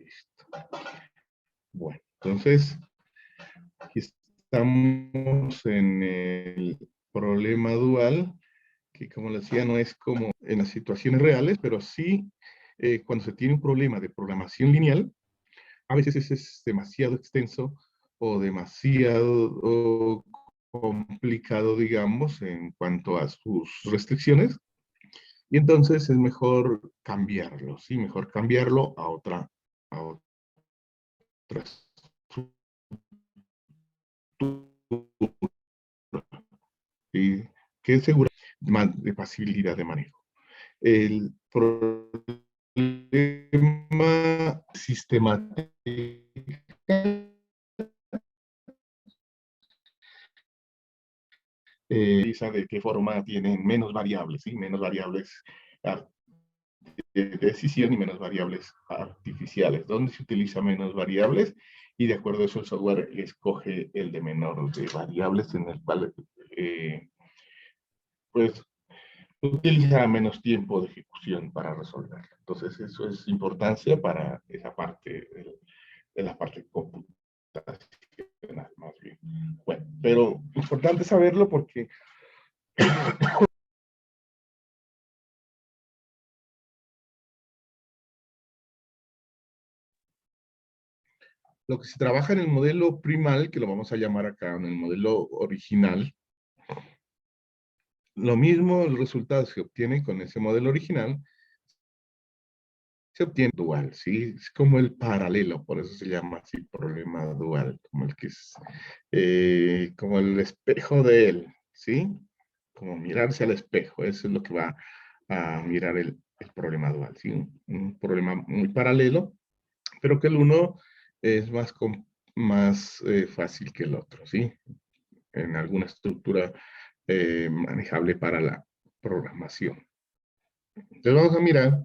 Listo. Bueno, entonces, aquí estamos en el problema dual, que como les decía, no es como en las situaciones reales, pero sí cuando se tiene un problema de programación lineal, a veces ese es demasiado extenso o demasiado complicado, digamos, en cuanto a sus restricciones, y entonces es mejor cambiarlo, ¿sí? Mejor cambiarlo a otra estructura, ¿sí? Que es segura de facilidad de manejo. El problema sistemático de qué forma tienen menos variables, ¿sí? Menos variables de decisión y menos variables artificiales. ¿Dónde se utiliza menos variables? Y de acuerdo a eso el software escoge el de menor de variables en el cual pues utiliza menos tiempo de ejecución para resolverlo. Entonces eso es importancia para esa parte de la parte computacional más bien. Bueno, pero importante saberlo porque lo que se trabaja en el modelo primal, que lo vamos a llamar acá, en el modelo original, lo mismo, el resultado se obtiene con ese modelo original, se obtiene dual, ¿sí? Es como el paralelo, por eso se llama así problema dual, como el que es, como el espejo de él, ¿sí? Como mirarse al espejo, eso es lo que va a mirar el problema dual, ¿sí? Un problema muy paralelo, pero que el uno es más fácil que el otro, ¿sí? En alguna estructura manejable para la programación. Entonces vamos a mirar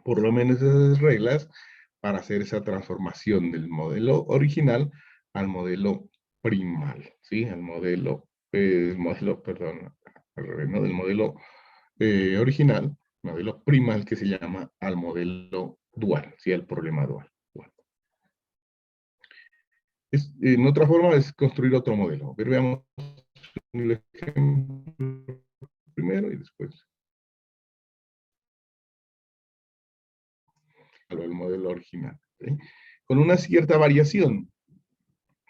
por lo menos esas reglas para hacer esa transformación del modelo original al modelo primal, ¿sí? Al modelo, perdón, al revés, ¿no? Del modelo original, modelo primal que se llama al modelo dual, ¿sí? Al problema dual. Bueno, en otra forma es construir otro modelo. Pero veamos el ejemplo primero y después el modelo original, ¿sí? Con una cierta variación.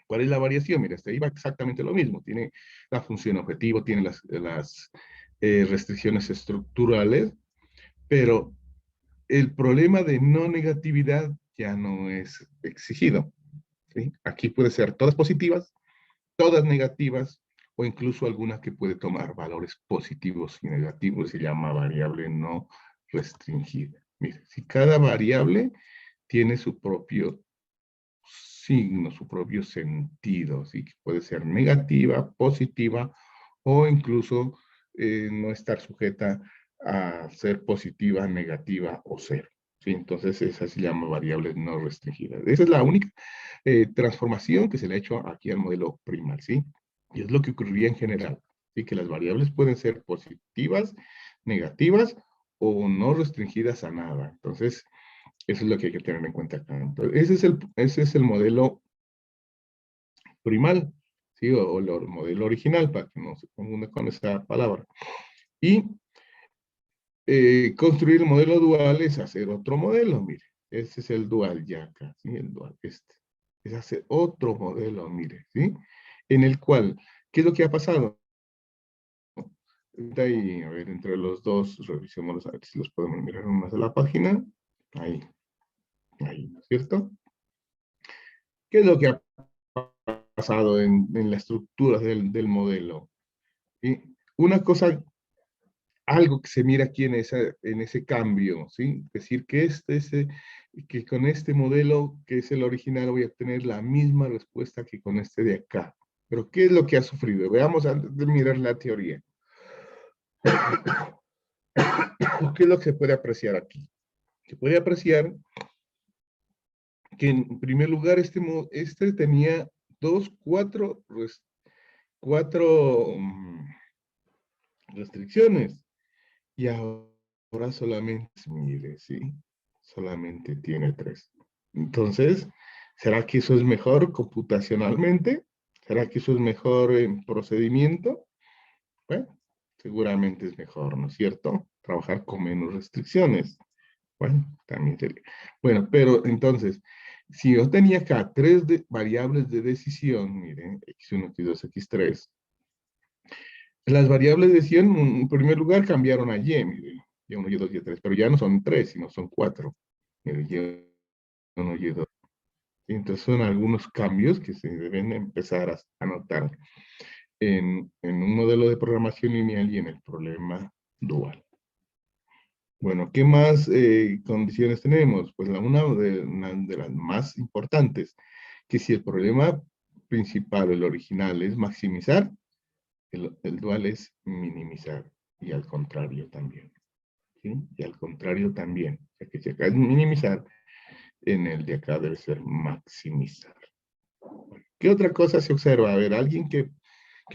¿Cuál es la variación? Mira, este ahí va exactamente lo mismo. Tiene la función objetivo, tiene las restricciones estructurales, pero el problema de no negatividad ya no es exigido, ¿sí? Aquí puede ser todas positivas, todas negativas, o incluso alguna que puede tomar valores positivos y negativos, se llama variable no restringida. Mire, si cada variable tiene su propio signo, su propio sentido, ¿sí? Puede ser negativa, positiva o incluso no estar sujeta a ser positiva, negativa o cero. ¿Sí? Entonces esa se llama variables no restringidas. Esa es la única transformación que se le ha hecho aquí al modelo primal, ¿sí? Y es lo que ocurriría en general, ¿sí? Que las variables pueden ser positivas, negativas o no restringidas a nada. Entonces, eso es lo que hay que tener en cuenta acá. Entonces, ese es el modelo primal, ¿sí? O el modelo original, para que no se confunda con esa palabra. Y construir el modelo dual es hacer otro modelo, mire. Ese es el dual ya acá, ¿sí? El dual, este. Es hacer otro modelo, mire, ¿sí? En el cual, ¿qué es lo que ha pasado? Ahí, a ver, entre los dos, revisémoslos a ver si los podemos mirar en una sola página. Ahí, ¿no es cierto? ¿Qué es lo que ha pasado en la estructura del modelo? ¿Sí? Una cosa, algo que se mira aquí en ese cambio, ¿sí? Es decir, que con este modelo, que es el original, voy a tener la misma respuesta que con este de acá. Pero, ¿qué es lo que ha sufrido? Veamos antes de mirar la teoría. ¿Qué es lo que se puede apreciar aquí? Se puede apreciar que en primer lugar este tenía cuatro restricciones. Y ahora solamente, mire, sí, solamente tiene 3. Entonces, ¿será que eso es mejor computacionalmente? ¿Será que eso es mejor en procedimiento? Bueno, seguramente es mejor, ¿no es cierto? Trabajar con menos restricciones. Bueno, también sería. Bueno, pero entonces, si yo tenía acá variables de decisión, miren, x1, x2, x3, las variables de decisión, en primer lugar, cambiaron a y, miren, y1, y2, y3, pero ya no son 3, sino son 4. Miren, y1, y2. Entonces son algunos cambios que se deben empezar a notar en un modelo de programación lineal y en el problema dual. Bueno, ¿qué más condiciones tenemos? Pues una de las más importantes, que si el problema principal, el original, es maximizar, el dual es minimizar, y al contrario también. ¿Sí? Y al contrario también. O sea, que si acá es minimizar, en el de acá debe ser maximizar. ¿Qué otra cosa se observa? A ver, alguien que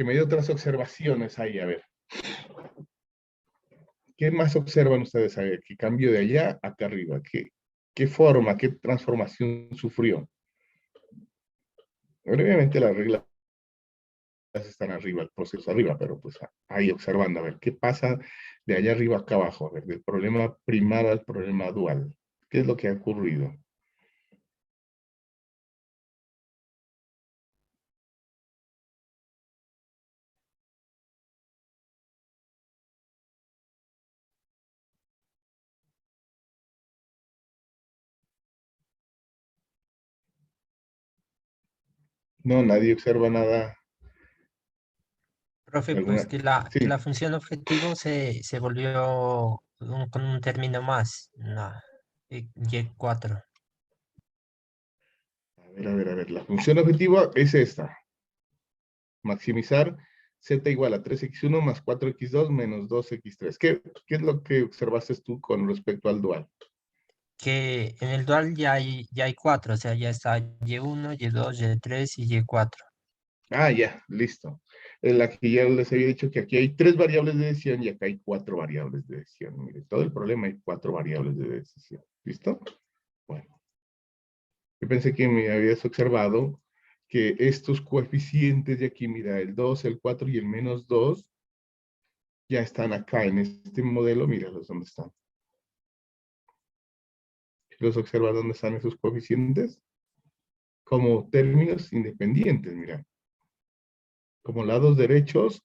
me dé otras observaciones ahí, a ver. ¿Qué más observan ustedes ahí? ¿Qué cambio de allá acá arriba? ¿Qué forma, qué transformación sufrió? Obviamente las reglas están arriba, el proceso arriba, pero pues ahí observando, a ver, ¿qué pasa de allá arriba acá abajo? A ver, del problema primal al problema dual. ¿Qué es lo que ha ocurrido? No, nadie observa nada. Profe, pues ¿Alguna? que la Sí. función objetivo se volvió con un término más, no, Y4. A ver. La función objetiva es esta. Maximizar z igual a 3x1 más 4x2 menos 2x3. ¿Qué es lo que observaste tú con respecto al dual? Que en el dual ya hay cuatro, o sea, ya está Y1, Y2, Y3 y Y4. Ah, ya, listo. En la que ya les había dicho que aquí hay 3 variables de decisión y acá hay 4 variables de decisión. Mire, todo el problema hay 4 variables de decisión. ¿Listo? Bueno, yo pensé que me habías observado que estos coeficientes de aquí, mira, el 2, el 4 y el -2, ya están acá en este modelo. Míralos dónde están. ¿Los observas dónde están esos coeficientes? Como términos independientes, mira, como lados derechos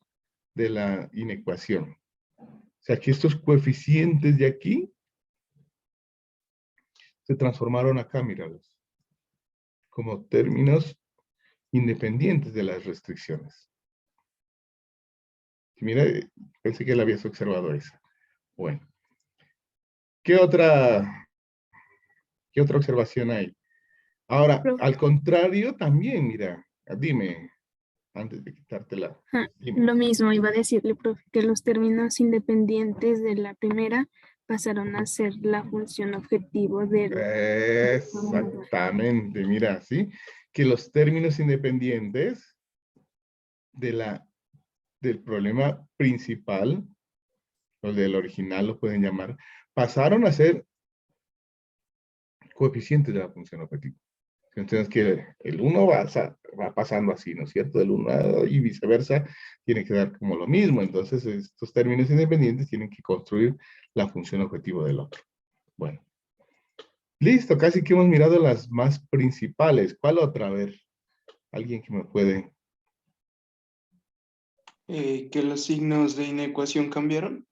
de la inecuación. O sea, que estos coeficientes de aquí se transformaron acá, míralos, como términos independientes de las restricciones. Y mira, pensé que la habías observado esa. Bueno, ¿qué otra observación hay? Ahora, Profe, al contrario, también, mira, dime, antes de quitártela, dime. lo mismo iba a decirle, profe, que los términos independientes de la primera pasaron a ser la función objetivo del segundo. Exactamente, mira, ¿sí? Que los términos independientes de del problema principal, o del original lo pueden llamar, pasaron a ser coeficientes de la función objetiva. Entonces, que el 1 va pasando así, ¿no es cierto? Del 1 y viceversa, tiene que dar como lo mismo. Entonces, estos términos independientes tienen que construir la función objetivo del otro. Bueno, listo, casi que hemos mirado las más principales. ¿Cuál otra? A ver, alguien que me puede. Que los signos de inecuación cambiaron.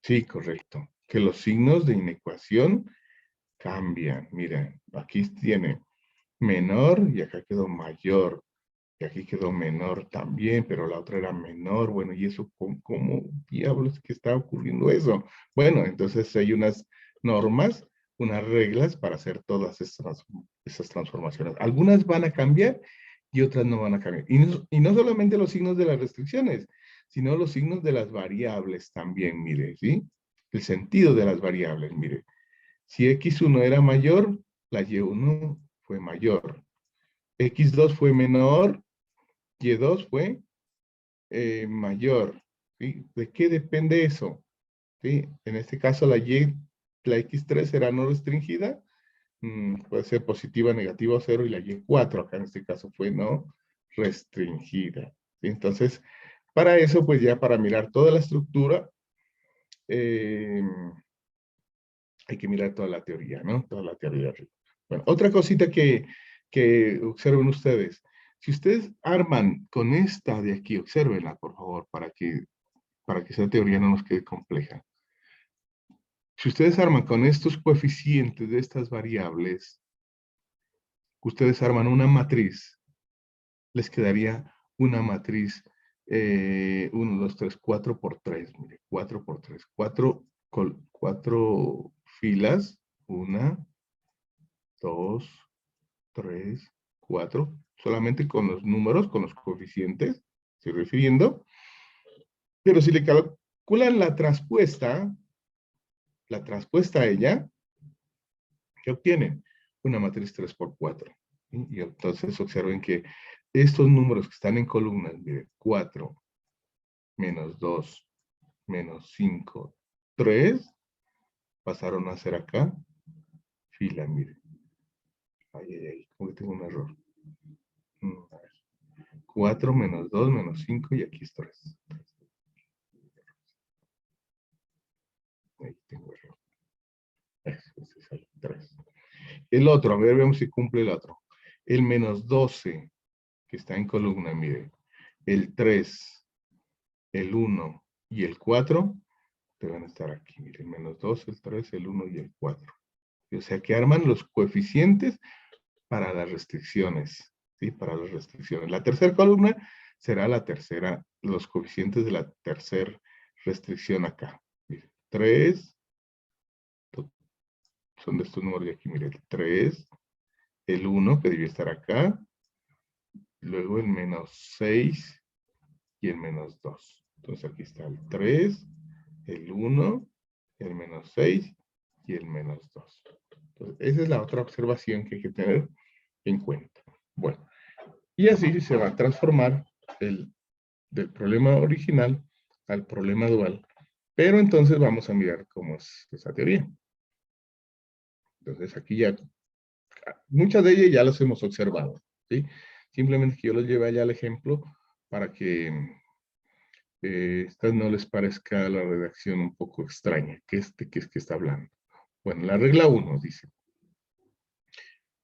Sí, correcto. Que los signos de inecuación cambian. Miren, aquí tiene menor y acá quedó mayor. Y aquí quedó menor también, pero la otra era menor. Bueno, ¿y eso cómo diablos que está ocurriendo eso? Bueno, entonces hay unas normas, unas reglas para hacer todas esas transformaciones. Algunas van a cambiar y otras no van a cambiar. Y no solamente los signos de las restricciones, sino los signos de las variables también, mire, ¿sí? El sentido de las variables, mire. Si x1 era mayor, la y1 fue mayor. X2 fue menor, Y2 fue mayor. ¿Sí? ¿De qué depende eso? ¿Sí? En este caso la X3 era no restringida Puede ser positiva, negativa o cero, y la Y4, acá en este caso fue no restringida. ¿Sí? Entonces, para eso, pues ya para mirar toda la estructura, hay que mirar toda la teoría, ¿no? Toda la teoría. Bueno, otra cosita que observen ustedes. Si ustedes arman con esta de aquí, observenla, por favor, para que esa teoría no nos quede compleja. Si ustedes arman con estos coeficientes de estas variables, ustedes arman una matriz, les quedaría una matriz 1, 2, 3, 4 por 3, mire, 4 por 3, 4 filas, 1, 2, 3, 4, solamente con los números, con los coeficientes, estoy refiriendo, pero si le calculan la transpuesta a ella, ¿qué obtienen? Una matriz 3 por 4. ¿Sí? Y entonces observen que estos números que están en columnas, miren, 4, menos 2, menos 5, 3, pasaron a ser acá fila, miren. Ay, como que tengo un error. 4 menos 2 menos 5 y aquí es 3. Ahí tengo error. Ese es el 3. El otro, a ver, veamos si cumple el otro. El menos 12, que está en columna, mire. El 3, el 1 y el 4 deben estar aquí. Mire, el menos 2, el 3, el 1 y el 4. O sea que arman los coeficientes para las restricciones. ¿Sí? Para las restricciones. La tercera columna será los coeficientes de la tercera restricción acá. Mire, 3, son de estos números de aquí, mire, el 3, el 1 que debió estar acá, luego el menos 6 y el menos 2. Entonces aquí está el 3, el 1, el menos 6 y el menos 2. Entonces, esa es la otra observación que hay que tener en cuenta. Bueno, y así se va a transformar del problema original al problema dual. Pero entonces vamos a mirar cómo es esa teoría. Entonces aquí ya, muchas de ellas ya las hemos observado, ¿sí? Simplemente que yo les lleve allá el ejemplo para que esta no les parezca la redacción un poco extraña, que es que está hablando. Bueno, la regla 1 dice,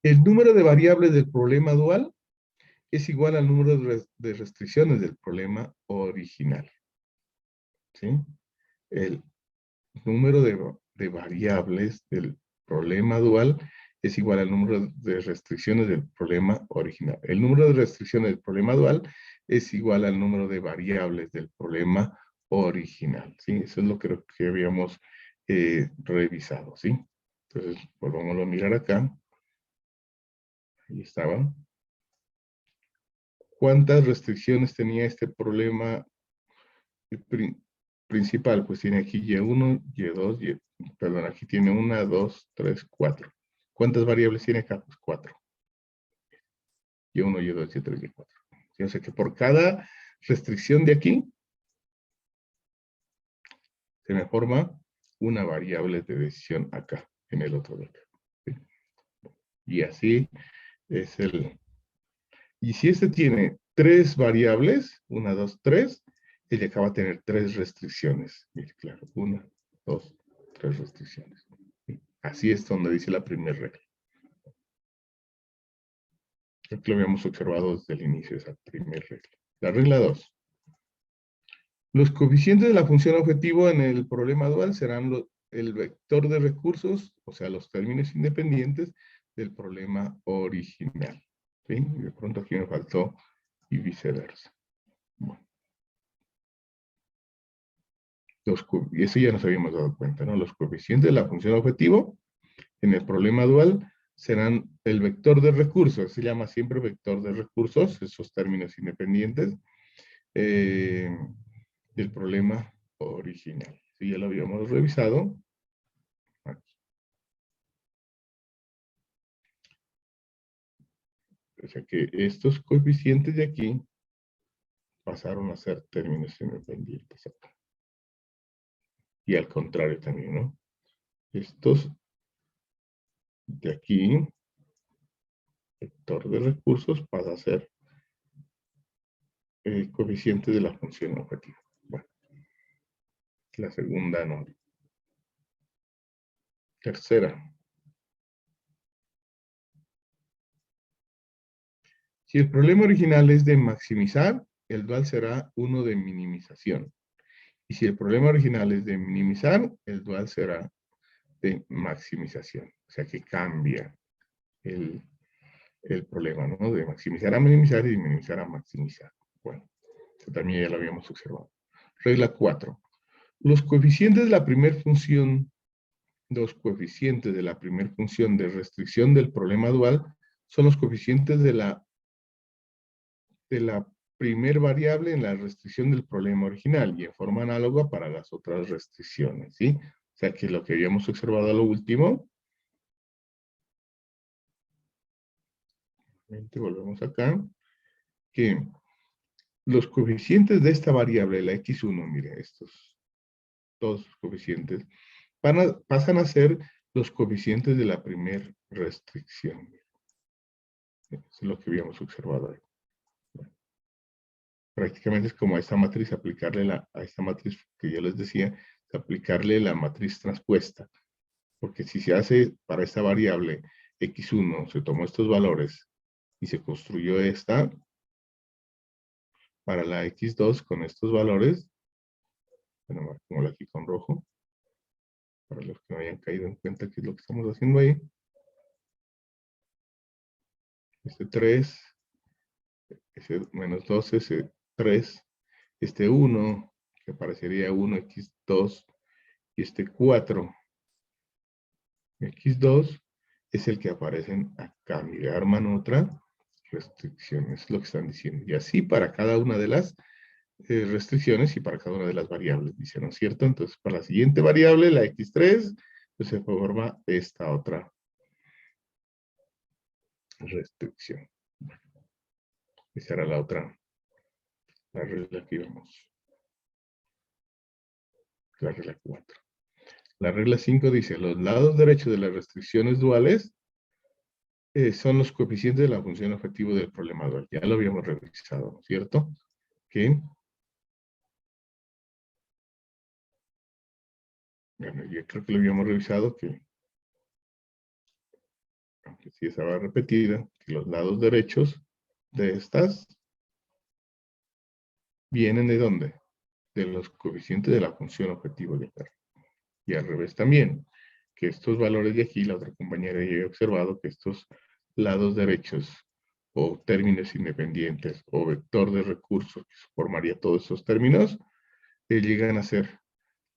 el número de variables del problema dual es igual al número de restricciones del problema original. ¿Sí? El número de variables del problema dual es igual al número de restricciones del problema original. El número de restricciones del problema dual es igual al número de variables del problema original. ¿Sí? Eso es lo que habíamos revisado. ¿Sí? Entonces, volvámoslo a mirar acá. Ahí estaba. ¿Cuántas restricciones tenía este problema principal? Pues tiene aquí Y1, Y2, perdón, aquí tiene 1, 2, 3, 4. ¿Cuántas variables tiene acá? Pues 4. Y1, Y2, Y3, Y4. O sea que por cada restricción de aquí, se me forma una variable de decisión acá, en el otro de acá. ¿Sí? Y así es Y si este tiene 3 variables, 1, 2, 3, ella acaba de tener 3 restricciones. Mire, claro, 1, 2, 3 restricciones. Así es donde dice la primera regla. Creo que lo habíamos observado desde el inicio, esa primera regla. La regla 2. Los coeficientes de la función objetivo en el problema dual serán el vector de recursos, o sea, los términos independientes del problema original. ¿Sí? Y de pronto aquí me faltó y viceversa. Bueno. Y eso ya nos habíamos dado cuenta, ¿no? Los coeficientes de la función objetivo en el problema dual serán el vector de recursos, se llama siempre vector de recursos, esos términos independientes, del problema original. Si ya lo habíamos revisado. Aquí. O sea que estos coeficientes de aquí pasaron a ser términos independientes acá. Y al contrario también, ¿no? Estos de aquí, vector de recursos pasa a ser el coeficiente de la función objetiva. Bueno, la segunda no. Tercera. Si el problema original es de maximizar, el dual será uno de minimización. Y si el problema original es de minimizar, el dual será de maximización. O sea que cambia el problema, ¿no? De maximizar a minimizar y de minimizar a maximizar. Bueno, esto también ya lo habíamos observado. Regla 4. Los coeficientes de la primera función de restricción del problema dual son los coeficientes de la primer variable en la restricción del problema original y en forma análoga para las otras restricciones, ¿sí? O sea que lo que habíamos observado a lo último, volvemos acá, que los coeficientes de esta variable, la x1, mire, todos los coeficientes, pasan a ser los coeficientes de la primera restricción. Eso es lo que habíamos observado ahí. Bueno, prácticamente es como a esta matriz, a esta matriz que yo les decía, aplicarle la matriz transpuesta. Porque si se hace para esta variable x1, se tomó estos valores y se construyó esta, para la x2 con estos valores, bueno, como aquí con rojo, para los que no hayan caído en cuenta qué es lo que estamos haciendo ahí. Este 3, ese menos 2, ese 3, este 1, que aparecería 1x2, y este 4, x2, es el que aparecen acá. Mire, arman otra restricción, es lo que están diciendo. Y así para cada una de las restricciones y para cada una de las variables, dice, ¿no es cierto? Entonces, para la siguiente variable, la x3, pues se forma esta otra restricción. Bueno, esa era la regla que íbamos. La regla 4. La regla 5 dice, los lados derechos de las restricciones duales son los coeficientes de la función objetivo del problema dual. Ya lo habíamos revisado, ¿no es cierto? Que, bueno, yo creo que lo habíamos revisado, que, aunque sí estaba repetida, que los lados derechos de estas vienen ¿de dónde? De los coeficientes de la función objetivo de R. Y al revés también, que estos valores de aquí, la otra compañera ya había observado que estos lados derechos o términos independientes o vector de recursos que formaría todos esos términos, llegan a ser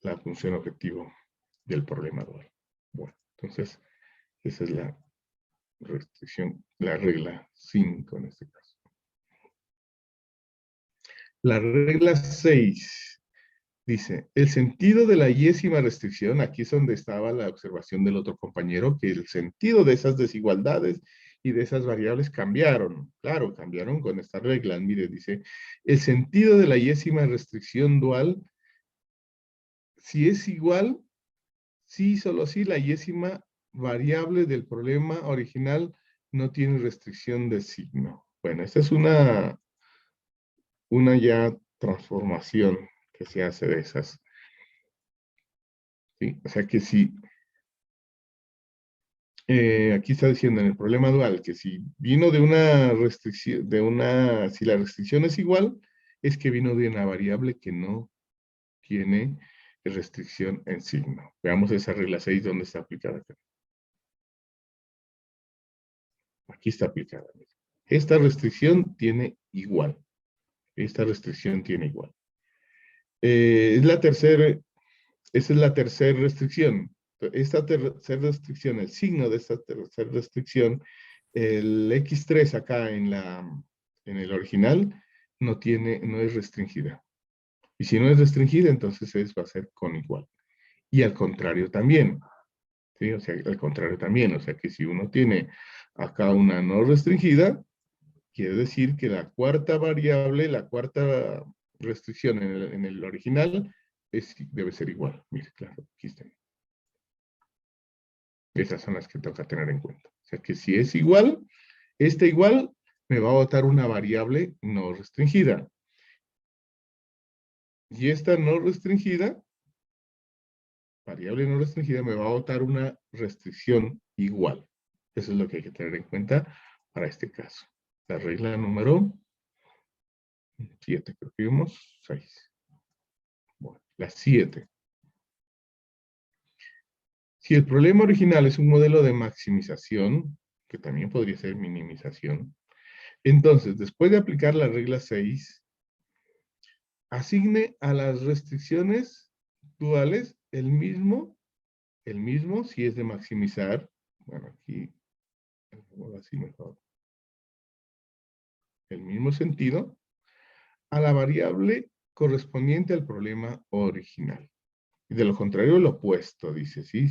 la función objetivo del problema dual. Bueno, entonces, esa es la restricción, la regla 5 en este caso. La regla 6 dice, el sentido de la yésima restricción, aquí es donde estaba la observación del otro compañero, que el sentido de esas desigualdades y de esas variables cambiaron. Claro, cambiaron con esta regla. Mire, dice, el sentido de la yésima restricción dual, si es igual, sí, solo si la yésima variable del problema original no tiene restricción de signo. Bueno, esta es una ya transformación que se hace de esas. ¿Sí? O sea que si, aquí está diciendo en el problema dual, que si vino de una restricción, si la restricción es igual, es que vino de una variable que no tiene restricción en signo. Veamos esa regla 6, ¿dónde está aplicada acá? Aquí está aplicada. Esta restricción tiene igual. Esta restricción tiene igual. Esa es la tercera restricción. Esta tercera restricción, el signo de esta tercera restricción, el x3 acá en el original, no es restringida. Y si no es restringida, entonces va a ser con igual. Y al contrario también. ¿Sí? O sea, al contrario también. O sea, que si uno tiene acá una no restringida, quiere decir que la cuarta variable, la cuarta restricción en el original, debe ser igual. Mire, claro, aquí está. Esas son las que toca tener en cuenta. O sea que si es igual, igual me va a botar una variable no restringida. Y esta no restringida, variable no restringida, me va a botar una restricción igual. Eso es lo que hay que tener en cuenta para este caso. La regla número 7, creo que vimos 6. Bueno, la 7. Si el problema original es un modelo de maximización, que también podría ser minimización, entonces, después de aplicar la regla 6, asigne a las restricciones duales el mismo si es de maximizar. Bueno, aquí, así mejor. El mismo sentido a la variable correspondiente al problema original. Y de lo contrario, lo opuesto, dice, sí.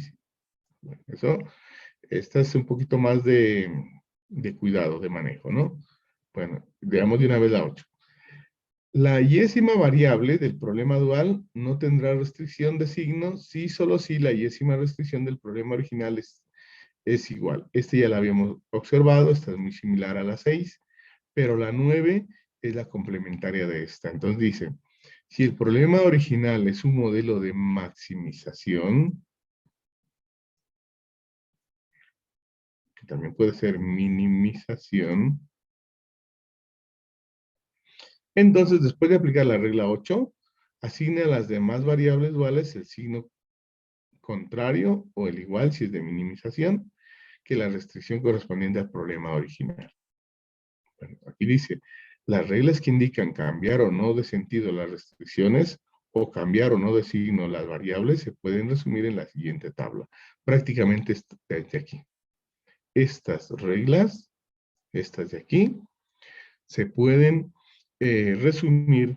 Bueno, esta es un poquito más de cuidado, de manejo, ¿no? Bueno, veamos de una vez la 8. La yésima variable del problema dual no tendrá restricción de signo si solo si la yésima restricción del problema original es igual. Este ya la habíamos observado, esta es muy similar a la 6, pero la 9 es la complementaria de esta. Entonces dice, si el problema original es un modelo de maximización, que también puede ser minimización, entonces después de aplicar la regla 8, asigne a las demás variables duales el signo contrario o el igual si es de minimización que la restricción correspondiente al problema original. Bueno, aquí dice, las reglas que indican cambiar o no de sentido las restricciones o cambiar o no de signo las variables se pueden resumir en la siguiente tabla. Prácticamente desde aquí. Estas reglas, estas de aquí, se pueden resumir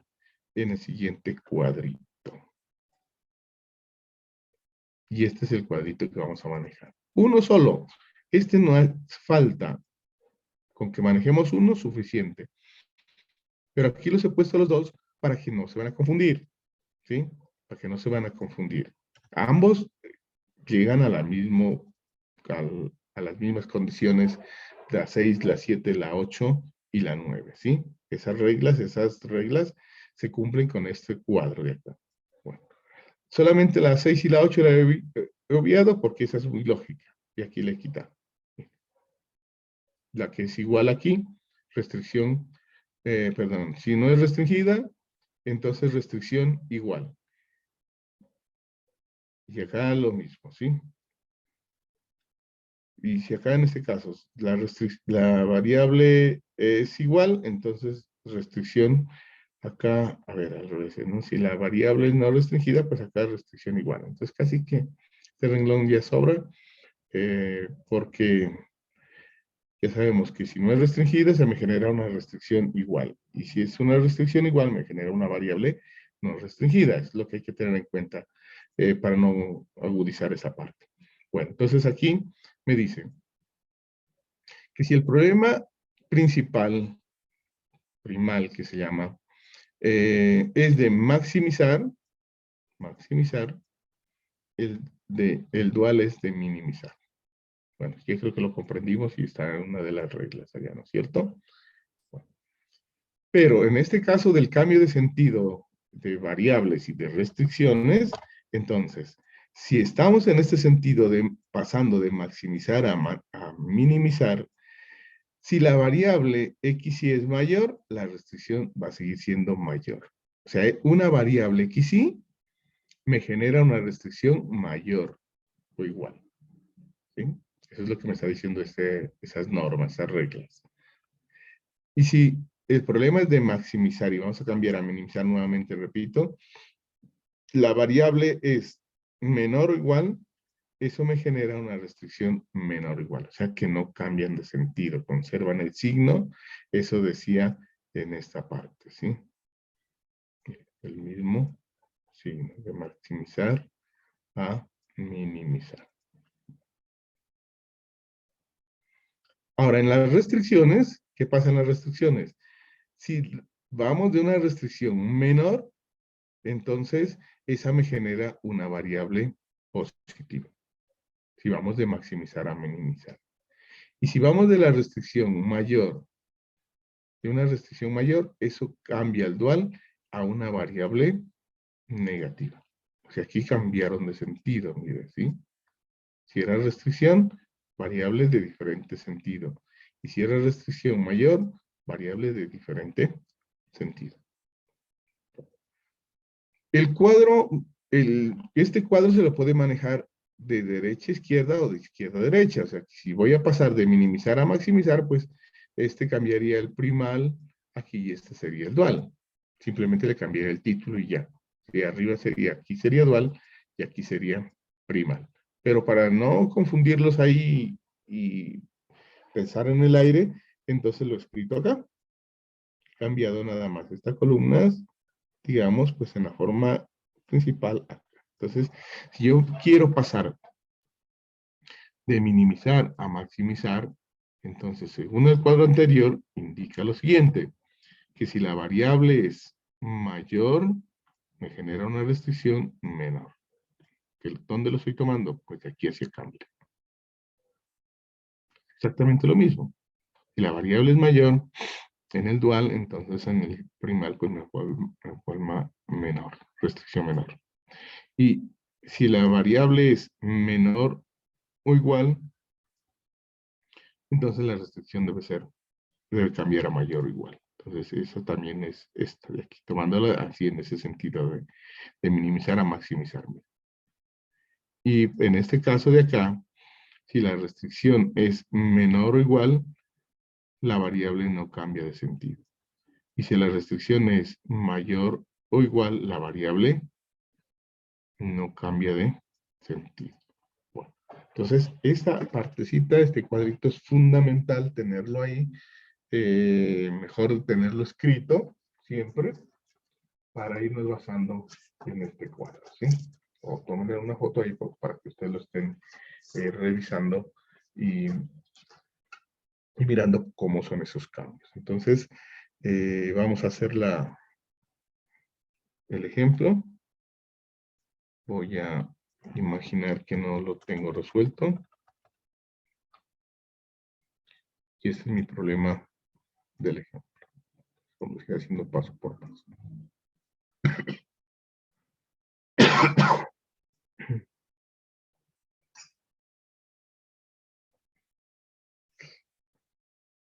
en el siguiente cuadrito. Y este es el cuadrito que vamos a manejar. Uno solo. Este no hace falta. Con que manejemos uno, suficiente. Pero aquí los he puesto los dos para que no se van a confundir. ¿Sí? Para que no se van a confundir. Ambos llegan a las mismas condiciones, la 6, la 7, la 8 y la 9. ¿Sí? Esas reglas se cumplen con este cuadro de acá. Bueno. Solamente la 6 y la 8 la he obviado porque esa es muy lógica. Y aquí le he quitado. La que es igual aquí, restricción, si no es restringida, entonces restricción igual. Y acá lo mismo, ¿sí? Y si acá en este caso la variable es igual, entonces restricción acá, a ver, al revés, ¿no? Si la variable es no restringida, pues acá restricción igual. Entonces casi que este renglón ya sobra, porque ya sabemos que si no es restringida, se me genera una restricción igual. Y si es una restricción igual, me genera una variable no restringida. Es lo que hay que tener en cuenta para no agudizar esa parte. Bueno, entonces aquí me dice que si el problema principal, primal que se llama, es de maximizar, el dual es de minimizar. Bueno, yo creo que lo comprendimos y está en una de las reglas allá, ¿no es cierto? Bueno. Pero en este caso del cambio de sentido de variables y de restricciones, entonces, si estamos en este sentido de pasando de maximizar a minimizar, si la variable x y es mayor, la restricción va a seguir siendo mayor. O sea, una variable x y me genera una restricción mayor o igual. ¿Sí? Eso es lo que me está diciendo esas normas, esas reglas. Y si el problema es de maximizar, y vamos a cambiar a minimizar nuevamente, repito, la variable es menor o igual, eso me genera una restricción menor o igual. O sea que no cambian de sentido, conservan el signo. Eso decía en esta parte, ¿sí? El mismo signo de maximizar a minimizar. Ahora, en las restricciones, ¿qué pasa en las restricciones? Si vamos de una restricción menor, entonces esa me genera una variable positiva. Si vamos de maximizar a minimizar. Y si vamos de la restricción mayor, de una restricción mayor, eso cambia el dual a una variable negativa. O sea, aquí cambiaron de sentido, mire, ¿sí? Si era restricción, variables de diferente sentido. Y si era restricción mayor, variables de diferente sentido. El cuadro, este cuadro se lo puede manejar de derecha a izquierda o de izquierda a derecha. O sea, si voy a pasar de minimizar a maximizar, pues este cambiaría el primal aquí y este sería el dual. Simplemente le cambiaría el título y ya. Y arriba sería, aquí sería dual y aquí sería primal. Pero para no confundirlos ahí y pensar en el aire, entonces lo he escrito acá. Cambiado nada más estas columnas, digamos, pues en la forma principal acá. Entonces, si yo quiero pasar de minimizar a maximizar, entonces, según el cuadro anterior, indica lo siguiente, que si la variable es mayor, me genera una restricción menor. ¿Dónde lo estoy tomando? Pues de aquí hacia acá. Exactamente lo mismo. Si la variable es mayor en el dual, entonces en el primal pues me forma menor, restricción menor. Y si la variable es menor o igual, entonces la restricción debe cambiar a mayor o igual. Entonces eso también es esta de aquí, tomándola así en ese sentido de minimizar a maximizar. Y en este caso de acá, si la restricción es menor o igual, la variable no cambia de sentido. Y si la restricción es mayor o igual, la variable no cambia de sentido. Bueno, entonces esta partecita, este cuadrito es fundamental tenerlo ahí. Mejor tenerlo escrito siempre para irnos basando en este cuadro, ¿sí? O tomen una foto ahí para que ustedes lo estén revisando y mirando cómo son esos cambios. Entonces, vamos a hacer el ejemplo. Voy a imaginar que no lo tengo resuelto. Y ese es mi problema del ejemplo. Vamos a ir haciendo paso por paso.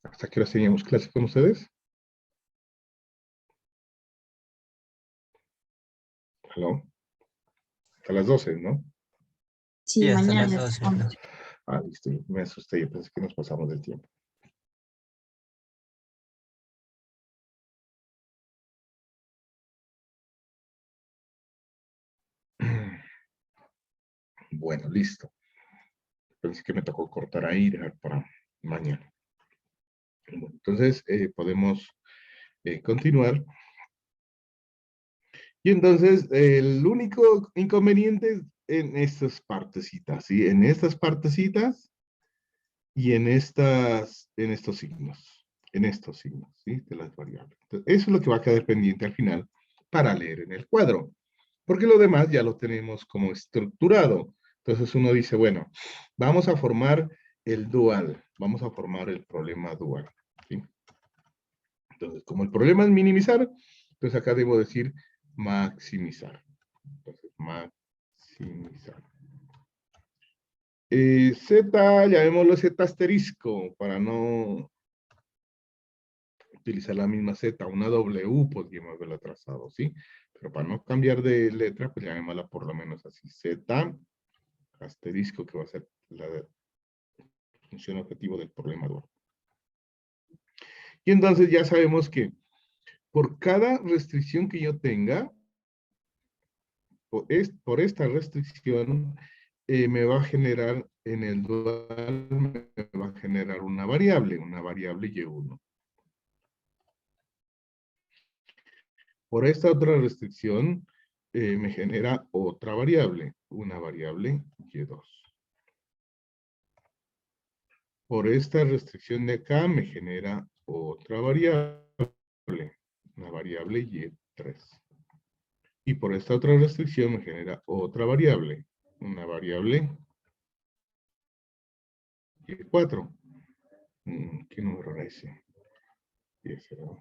¿Hasta qué hora teníamos clase con ustedes? ¿Aló? Hasta las 12, ¿no? Sí, Sí, hasta mañana. las 12. Ah, listo, me asusté, yo pensé que nos pasamos del tiempo. Bueno, listo. Pensé que me tocó cortar ahí y dejar para mañana. Bueno, entonces, podemos continuar. Y entonces, el único inconveniente en estas partecitas, ¿sí? En estas partecitas y en estos signos. En estos signos, ¿sí? De las variables. Entonces, eso es lo que va a quedar pendiente al final para leer en el cuadro. Porque lo demás ya lo tenemos como estructurado. Entonces uno dice, bueno, vamos a formar el dual. Vamos a formar el problema dual. ¿Sí? Entonces, como el problema es minimizar, entonces acá debo decir maximizar. Entonces, maximizar. Z, llamémoslo Z asterisco, para no utilizar la misma Z, una W podríamos haberla trazado, ¿sí? Pero para no cambiar de letra, pues llamémosla por lo menos así, Z asterisco, que va a ser la función objetivo del problema dual. Y entonces ya sabemos que por cada restricción que yo tenga, por esta restricción, me va a generar en el dual, me va a generar una variable Y1. Por esta otra restricción, me genera otra variable, una variable Y2. Por esta restricción de acá, me genera otra variable, una variable Y3. Y por esta otra restricción me genera otra variable, una variable y4. ¿Qué número era ese? 10, ¿verdad?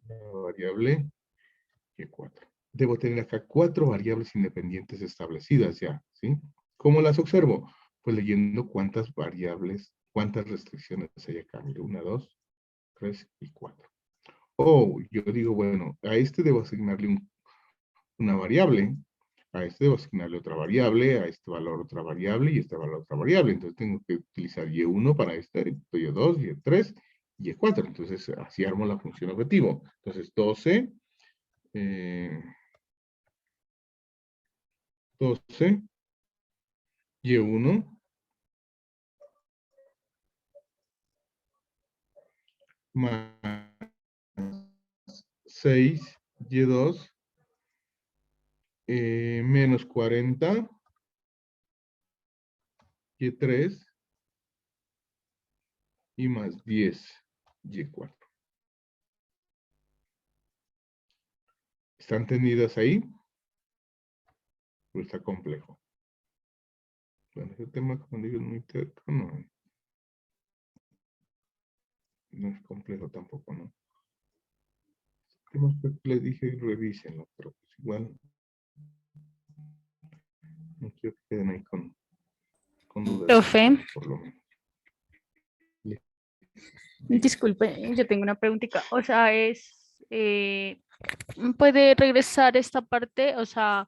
La variable y4. Debo tener acá 4 variables independientes establecidas ya, ¿sí? ¿Cómo las observo? Pues leyendo cuántas variables, cuántas restricciones hay acá. Mire, 1, 2, 3 y 4. Yo digo, bueno, a este debo asignarle una variable, a este debo asignarle otra variable, a este valor otra variable y a este valor otra variable. Entonces tengo que utilizar y1 para este, y2, y3 y y4. Entonces así armo la función objetivo. Entonces 12, 12, y1, más 6, y2, menos 40, y3, y más 10, y4. ¿Están entendidas ahí? Pues está complejo. Bueno, ese tema, como digo, es muy teórico, no es complejo tampoco, ¿no? Temas que les dije, revísenlo, pero pues igual no quiero que queden ahí con dudas, Profe, por lo menos. disculpe, yo tengo una preguntita. O sea, ¿puede regresar esta parte? O sea,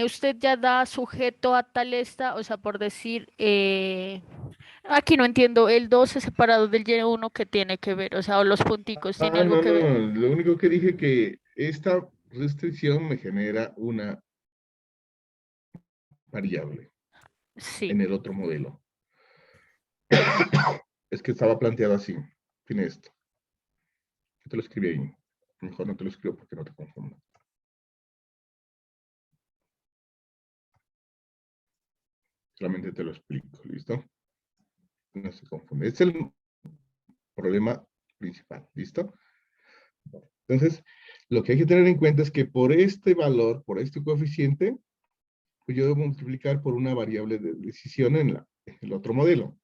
usted ya da sujeto a tal esta, o sea, por decir, aquí no entiendo, el 12 separado del Y1 que tiene que ver, o sea, o los punticos, ¿tiene algo No, que ver? lo único que dije que esta restricción me genera una variable Sí. en el otro modelo. Es que estaba planteado así, tiene esto. Yo te lo escribí ahí. Mejor no te lo escribo porque no te confundo. Solamente te lo explico, ¿listo? No se confunde. Es el problema principal, ¿listo? Entonces, lo que hay que tener en cuenta es que por este valor, por este coeficiente, pues yo debo multiplicar por una variable de decisión en el otro modelo.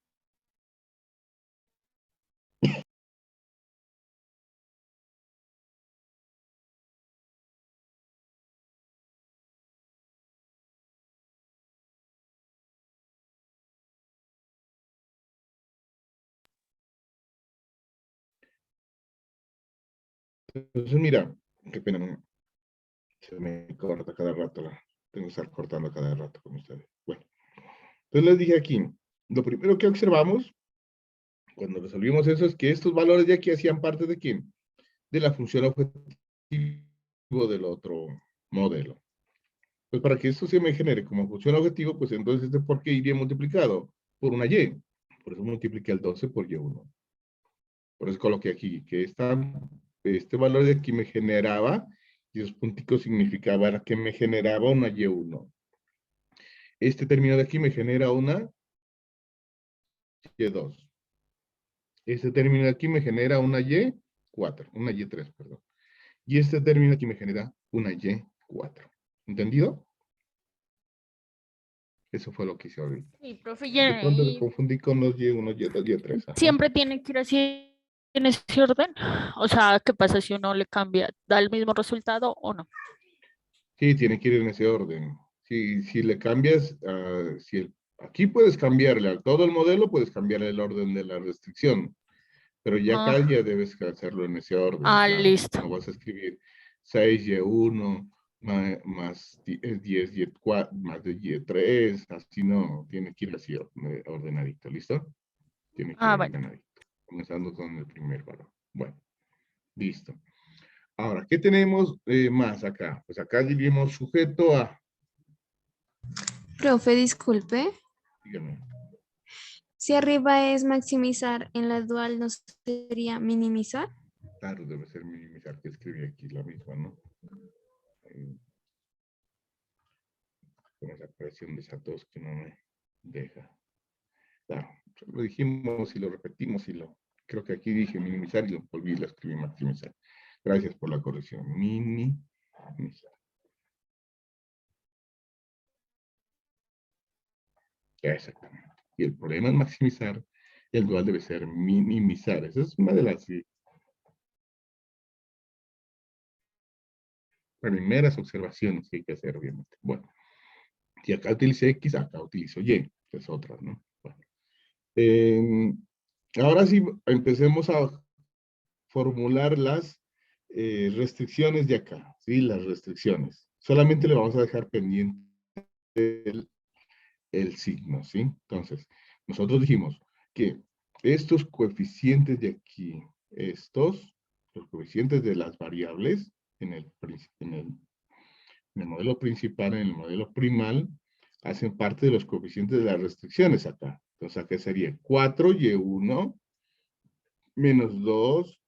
Entonces, mira, qué pena, se me corta cada rato, tengo que estar cortando cada rato con ustedes. Bueno, entonces les dije aquí, lo primero que observamos cuando resolvimos eso es que estos valores de aquí hacían parte de quién, de la función objetivo del otro modelo. Pues para que esto se me genere como función objetivo, pues entonces este por qué iría multiplicado por una y. Por eso multipliqué el 12 por y1. Por eso coloqué aquí que este valor de aquí me generaba, y esos punticos significaban que me generaba una y1. Este término de aquí me genera una y2. Este término de aquí me genera una y4, una y3, perdón. Y este término de aquí me genera una y4. ¿Entendido? Eso fue lo que hice ahorita. Sí, profe, De pronto me y confundí con los y1, y2, y3. Ajá. siempre tiene que ir así en ese orden. O sea, ¿qué pasa si uno le cambia? ¿Da el mismo resultado o no? Sí, tiene que ir en ese orden. Si le cambias, aquí puedes cambiarle a todo el modelo, puedes cambiarle el orden de la restricción, pero ya acá Ah, ya debes hacerlo en ese orden, claro. listo. No vas a escribir 6y1 más 10 y4 más de y3, así no, tiene que ir así ordenadito, ¿listo? Tiene que ir Bueno. ordenadito, comenzando con el primer valor. Bueno, listo. Ahora, ¿qué tenemos más acá? Pues acá diríamos sujeto a, Profe, disculpe. dígame. Si arriba es maximizar, en la dual no sería minimizar. Claro, debe ser minimizar, que escribí aquí la misma, ¿no? Con esa presión de esa tos que no me deja. Claro, lo dijimos y lo repetimos creo que aquí dije minimizar y lo volví y lo escribí maximizar. Gracias por la corrección. Minimizar. Exactamente. Y el problema es maximizar, y el dual debe ser minimizar. Esa es una de las primeras observaciones que hay que hacer, obviamente. Bueno, si acá utilicé X, acá utilizo Y. Es otra, ¿no? Bueno. Ahora sí, empecemos a formular las restricciones de acá, ¿sí? Las restricciones. Solamente le vamos a dejar pendiente el signo, ¿sí? Entonces, nosotros dijimos que estos coeficientes de aquí, los coeficientes de las variables en el modelo principal, en el modelo primal, hacen parte de los coeficientes de las restricciones acá. Entonces, acá sería 4y1 menos 2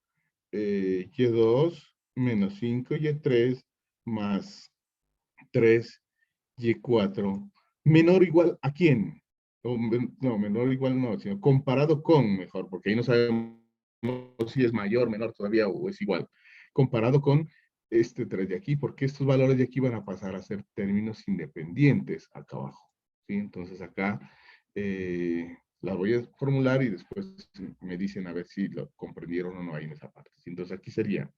y2 menos 5y3 más 3y4 menor o igual ¿a quién? No, menor o igual no, sino comparado con mejor, porque ahí no sabemos si es mayor, menor todavía o es igual. Comparado con este 3 de aquí, porque estos valores de aquí van a pasar a ser términos independientes acá abajo. ¿Sí? Entonces acá las voy a formular y después me dicen a ver si lo comprendieron o no ahí en esa parte. Entonces aquí sería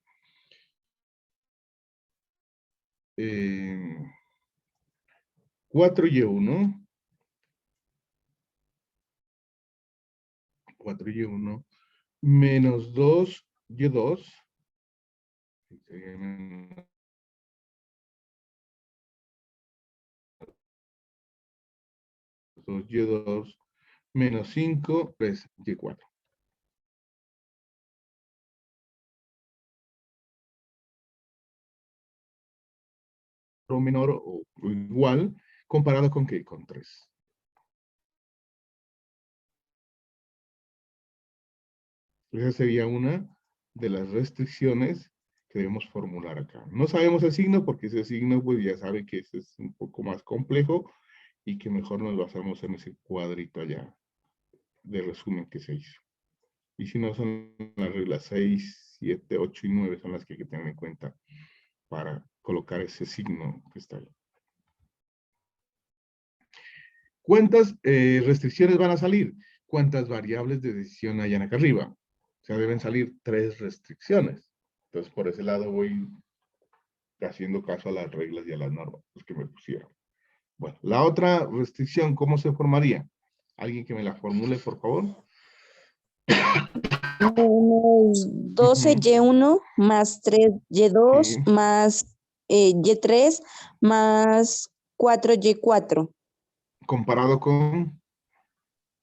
4y1 menos 2y2 2y2 menos 5, 3y4. O menor o igual, comparado con ¿qué? Con 3. Esa sería una de las restricciones que debemos formular acá. No sabemos el signo porque ese signo pues ya sabe que ese es un poco más complejo y que mejor nos basamos en ese cuadrito allá de resumen que se hizo. Y si no, son las reglas 6, 7, 8 y 9 son las que hay que tener en cuenta para colocar ese signo que está ahí. ¿Cuántas restricciones van a salir? ¿Cuántas variables de decisión hayan acá arriba? O sea, deben salir 3 restricciones. Entonces, por ese lado voy haciendo caso a las reglas y a las normas que me pusieron. Bueno, la otra restricción, ¿cómo se formaría? ¿Alguien que me la formule, por favor? Menos 12y1 más 3y2 Sí. más y3 más 4y4. Comparado con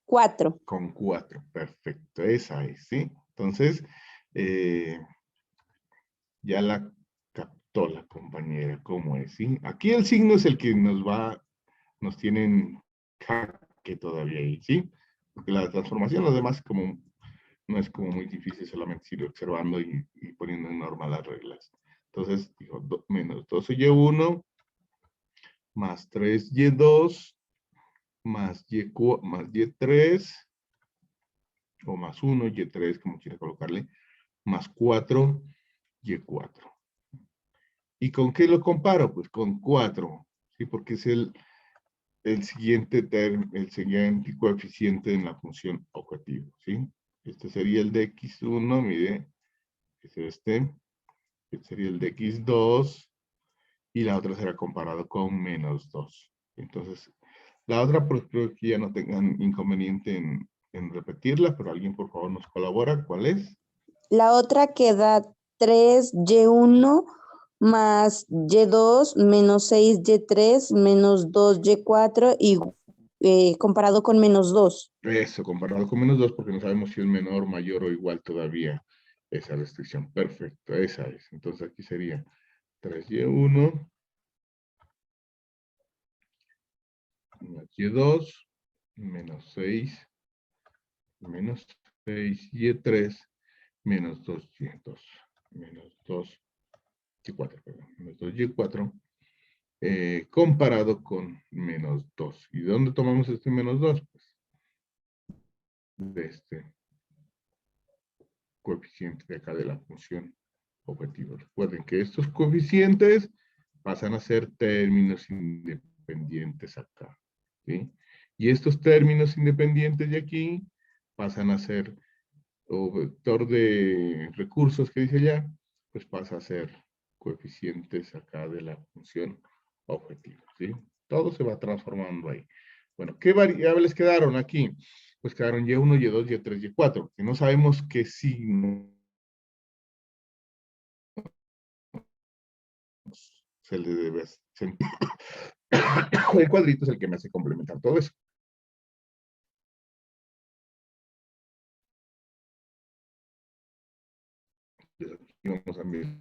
4. Con 4, perfecto, esa es, ¿sí? Entonces, ya la captó la compañera, ¿cómo es? ¿Sí? Aquí el signo es el que nos tienen jaque todavía ahí, ¿sí? Porque la transformación, los demás, como, no es como muy difícil, solamente ir observando y poniendo en norma las reglas. Entonces, digo, menos 12y1 más 3y2 más y3 o más 1, y3, como quiera colocarle, más 4, y4. ¿Y con qué lo comparo? Pues con 4, ¿sí? Porque es el siguiente coeficiente en la función objetivo, ¿sí? Este sería el de x1, mire, es este sería el de x2, y la otra será comparado con menos 2. Entonces, la otra, pues creo que ya no tengan inconveniente en repetirla, pero alguien por favor nos colabora. ¿Cuál es? La otra queda 3y1 más y2 menos 6y3 menos 2y4 y comparado con menos 2. Eso, comparado con menos 2, porque no sabemos si es menor, mayor o igual todavía esa restricción. Perfecto, esa es. Entonces aquí sería 3y1 más y2 menos 6 y3 menos 2y2 menos 2y4, perdón, menos 2y4 comparado con menos 2. ¿Y de dónde tomamos este menos 2? Pues de este coeficiente de acá de la función objetivo. Recuerden que estos coeficientes pasan a ser términos independientes acá, ¿sí? Y estos términos independientes de aquí pasan a ser, o vector de recursos que dice ya, pues pasa a ser coeficientes acá de la función objetivo, ¿sí? Todo se va transformando ahí. Bueno, ¿qué variables quedaron aquí? Pues quedaron Y1, Y2, Y3, Y4, que no sabemos qué signo se le debe hacer. El cuadrito es el que me hace complementar todo eso. Aquí vamos a mirar.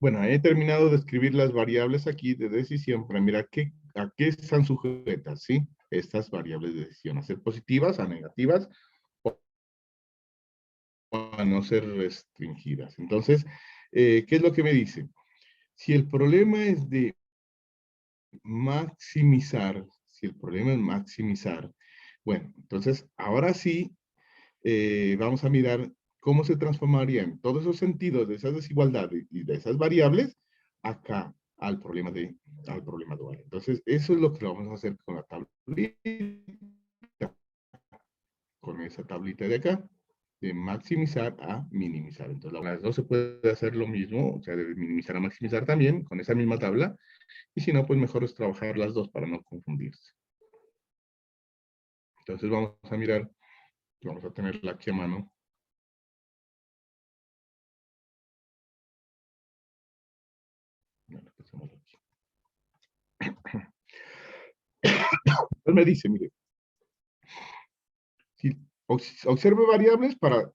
Bueno, he terminado de escribir las variables aquí de decisión para mirar a qué están sujetas, ¿sí? Estas variables de decisión, a ser positivas, a negativas, o a no ser restringidas. Entonces, ¿qué es lo que me dice? Si el problema es de maximizar, bueno, entonces ahora sí vamos a mirar cómo se transformarían todos esos sentidos de esas desigualdades y de esas variables acá al problema dual. Entonces, eso es lo que vamos a hacer con la tablita, con esa tablita de acá, de maximizar a minimizar. Entonces, las dos se puede hacer lo mismo, o sea, de minimizar a maximizar también, con esa misma tabla, y si no, pues mejor es trabajar las dos para no confundirse. Entonces, vamos a mirar, vamos a tenerla aquí a mano. Bueno, entonces me dice, mire, si observe variables para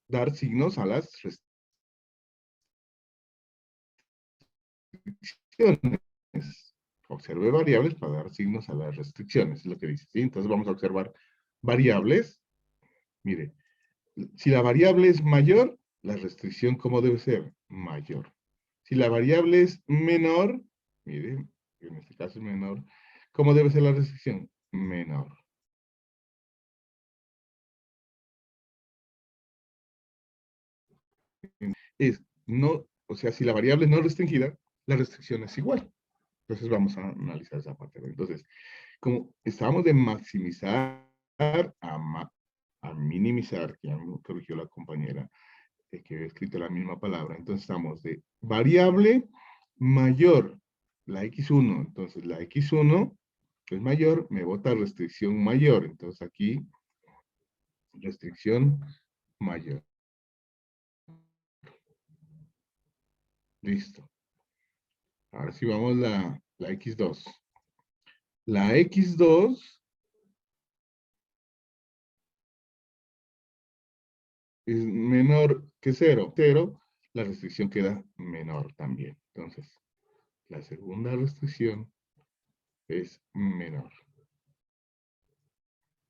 dar signos a las restricciones. Observe variables para dar signos a las restricciones, es lo que dice, ¿sí? Entonces vamos a observar variables. Mire, si la variable es mayor, la restricción, ¿cómo debe ser? Mayor. Si la variable es menor, mire, en este caso es menor, ¿cómo debe ser la restricción? Menor. Es no, o sea, si la variable es no restringida, la restricción es igual. Entonces vamos a analizar esa parte. Entonces, como estábamos de maximizar a minimizar, que ya me corrigió la compañera, que había escrito la misma palabra, entonces estamos de variable mayor, la x1, entonces la x1 que es mayor, me bota restricción mayor, entonces aquí, restricción mayor. Listo. Ahora sí vamos la x2. La x2 es menor que 0, pero la restricción queda menor también. Entonces, la segunda restricción es menor.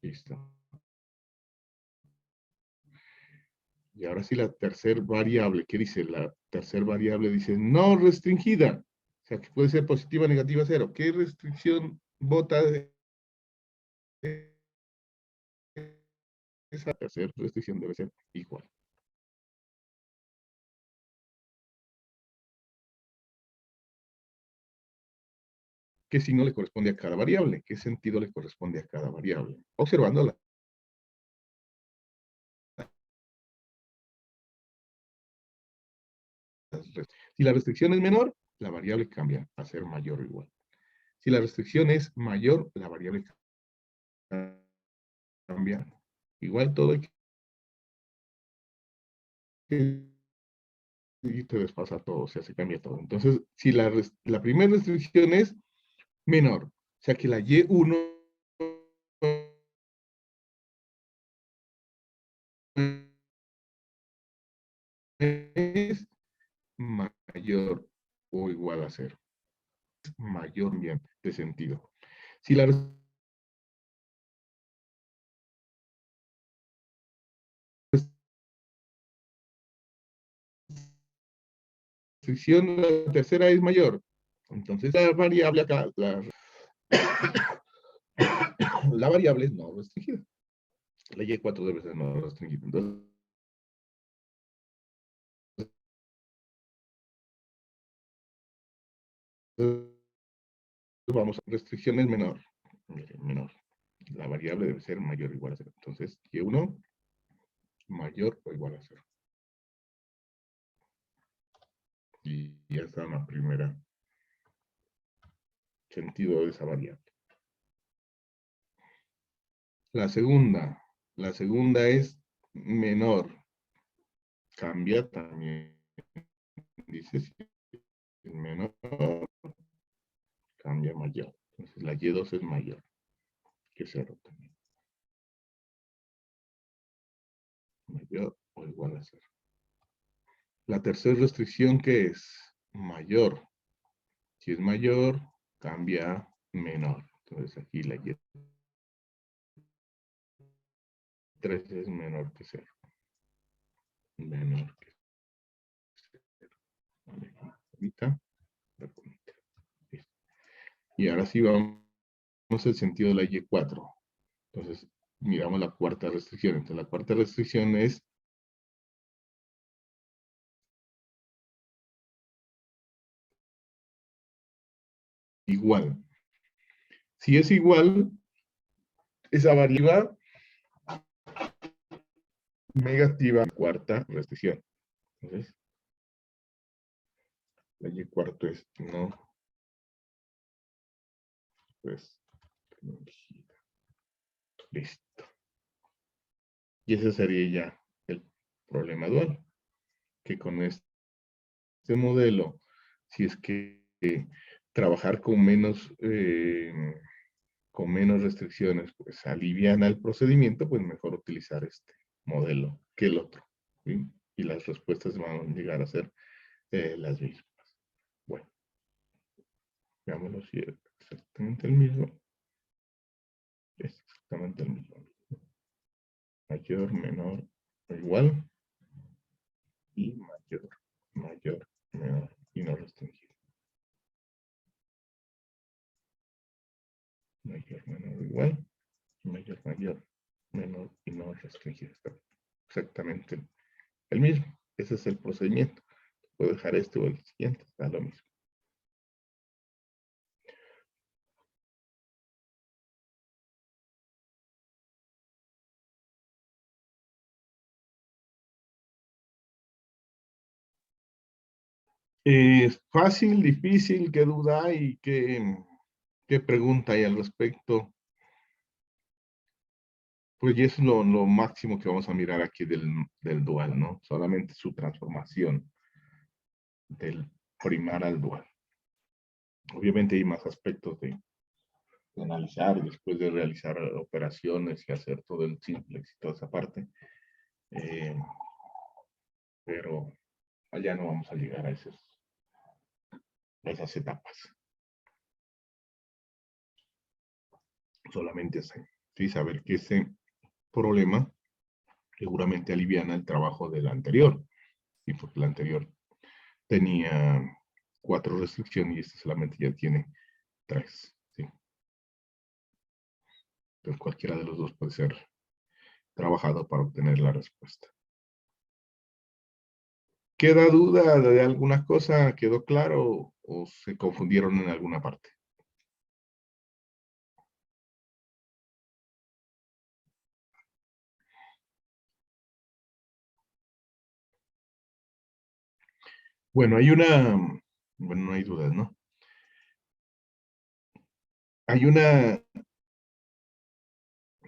Listo. Y ahora sí la tercera variable, ¿qué dice? La tercera variable dice no restringida. O sea, que puede ser positiva, negativa, 0. ¿Qué restricción vota esa tercera restricción? Debe ser igual. ¿Qué signo le corresponde a cada variable? ¿Qué sentido le corresponde a cada variable? Observándola. Si la restricción es menor, la variable cambia a ser mayor o igual. Si la restricción es mayor, la variable cambia. Igual todo hay que y te desfasa todo, o sea, se cambia todo. Entonces, si la primera restricción es menor, o sea que la Y1 es mayor o igual a 0. Mayor bien de sentido. Si la restricción, la tercera es mayor, entonces la variable acá, la variable es no restringida. La Y4 debe ser no restringida. Entonces, vamos a restricciones menor. Menor. La variable debe ser mayor o igual a 0. Entonces, Y1 mayor o igual a 0. Y ya está en la primera sentido de esa variable. La segunda es menor. Cambia también. Dice si es menor, cambia mayor. Entonces la Y2 es mayor que 0 también. Mayor o igual a 0. La tercera restricción, ¿qué es? Mayor. Si es mayor, cambia a menor. Entonces aquí la Y3 es menor que 0. Menor que 0. Ahorita la comité. Listo. Y ahora sí vamos al sentido de la Y4. Entonces miramos la cuarta restricción. Entonces la cuarta restricción es igual. Si es igual, esa variable negativa, cuarta restricción. Entonces, la Y cuarto es no restringida. Listo. Y ese sería ya el problema dual. Que con este modelo, si es que trabajar con menos restricciones, pues aliviana el procedimiento, pues mejor utilizar este modelo que el otro. ¿Sí? Y las respuestas van a llegar a ser las mismas. Bueno, veámoslo si es exactamente el mismo. Es exactamente el mismo. Mayor, menor o igual. Y mayor, menor y no restringido. Mayor, menor o igual. Mayor, menor y no restringido. Está exactamente el mismo. Ese es el procedimiento. Puedo dejar este o el siguiente, está lo mismo. ¿Es fácil, difícil? ¿Qué duda hay? ¿Qué pregunta hay al respecto? Pues y eso es lo máximo que vamos a mirar aquí del dual, ¿no? Solamente su transformación del primar al dual. Obviamente hay más aspectos de analizar después de realizar operaciones y hacer todo el simplex y toda esa parte. Pero allá no vamos a llegar a esas etapas. Solamente sí, saber que ese problema seguramente aliviana el trabajo del anterior. Y porque el anterior tenía 4 restricciones y este solamente ya tiene 3. ¿Sí? Entonces cualquiera de los dos puede ser trabajado para obtener la respuesta. ¿Queda duda de alguna cosa? ¿Quedó claro o se confundieron en alguna parte? Bueno, bueno, no hay dudas, ¿no? Hay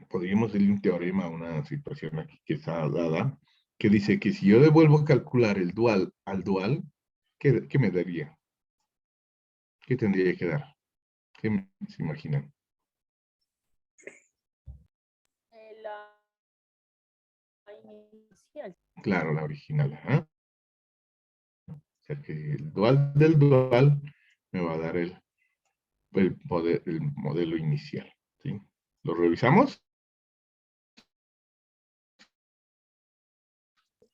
podríamos decir un teorema, una situación aquí que está dada, que dice que si yo devuelvo a calcular el dual al dual, ¿qué me daría? ¿Qué tendría que dar? ¿Qué se imaginan? La inicial. Claro, la original. ¿Ah? O sea que el dual del dual me va a dar el modelo inicial. ¿Sí? ¿Lo revisamos?